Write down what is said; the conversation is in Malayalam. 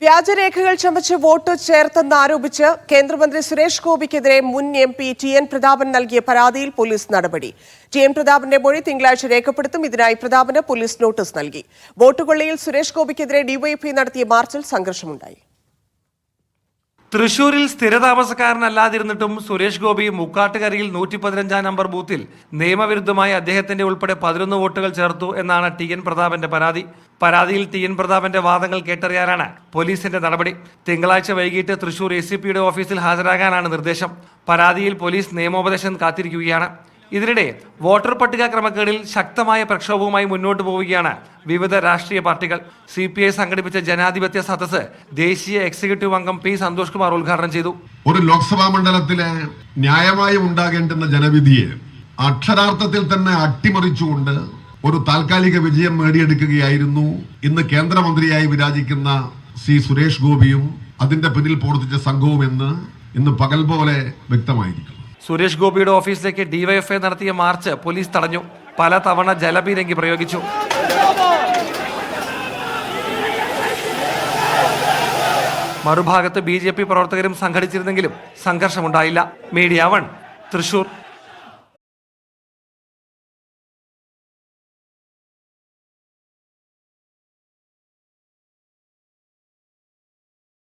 വ്യാജരേഖകൾ ചമച്ച് വോട്ട് ചേർത്തെന്നാരോപിച്ച് കേന്ദ്രമന്ത്രി സുരേഷ് ഗോപിക്കെതിരെ മുൻ MP TN പ്രതാപൻ നൽകിയ പരാതിയിൽ പോലീസ് നടപടി. TN പ്രതാപന്റെ മൊഴി തിങ്കളാഴ്ച രേഖപ്പെടുത്തും. ഇതിനായി പ്രതാപന് പോലീസ് നോട്ടീസ് നൽകി. വോട്ട് കൊള്ളയിൽ സുരേഷ് ഗോപിക്കെതിരെ ഡിവൈഎഫ്ഐ നടത്തിയ മാർച്ചിൽ സംഘർഷമുണ്ടായി. തൃശൂരിൽ സ്ഥിരതാമസക്കാരനല്ലാതിരുന്നിട്ടും സുരേഷ് ഗോപി മുക്കാട്ടുകരയിൽ 115 നമ്പർ ബൂത്തിൽ നിയമവിരുദ്ധമായി അദ്ദേഹത്തിന്റെ ഉൾപ്പെടെ 11 വോട്ടുകൾ ചേർത്തു എന്നാണ് TN പ്രതാപന്റെ പരാതി. പരാതിയിൽ TN പ്രതാപന്റെ വാദങ്ങൾ കേട്ടറിയാനാണ് പോലീസിന്റെ നടപടി. തിങ്കളാഴ്ച വൈകിട്ട് തൃശൂർ ACPയുടെ ഓഫീസിൽ ഹാജരാകാനാണ് നിർദ്ദേശം. പരാതിയിൽ പോലീസ് നിയമോപദേശം കാത്തിരിക്കുകയാണ്. ഇതിനിടെ വോട്ടർ പട്ടിക ക്രമക്കേടിൽ ശക്തമായ പ്രക്ഷോഭവുമായി മുന്നോട്ട് പോവുകയാണ് വിവിധ രാഷ്ട്രീയ പാർട്ടികൾ. CPI സംഘടിപ്പിച്ച ജനാധിപത്യ സദസ്സ് ദേശീയ എക്സിക്യൂട്ടീവ് അംഗം P. സന്തോഷ് കുമാർ ഉദ്ഘാടനം ചെയ്തു. ഒരു ലോക്സഭാ മണ്ഡലത്തിലെ ന്യായമായും ഉണ്ടാകേണ്ടുന്ന ജനവിധിയെ അക്ഷരാർത്ഥത്തിൽ തന്നെ അട്ടിമറിച്ചുകൊണ്ട് ഒരു താൽക്കാലിക വിജയം നേടിയെടുക്കുകയായിരുന്നു ഇന്ന് കേന്ദ്രമന്ത്രിയായി വിരാജിക്കുന്ന സുരേഷ് ഗോപിയും അതിന്റെ പിന്നിൽ പ്രവർത്തിച്ച സംഘവും എന്ന് ഇന്ന് പകൽ പോലെ വ്യക്തമായിരിക്കും. സുരേഷ് ഗോപിയുടെ ഓഫീസിലേക്ക് ഡിവൈഎഫ്ഐ നടത്തിയ മാർച്ച് പോലീസ് തടഞ്ഞു. പല തവണ ജലപീരങ്കി പ്രയോഗിച്ചു. മറുഭാഗത്ത് BJP പ്രവർത്തകരും സംഘടിച്ചിരുന്നെങ്കിലും സംഘർഷമുണ്ടായില്ല. മീഡിയ 1 തൃശൂർ.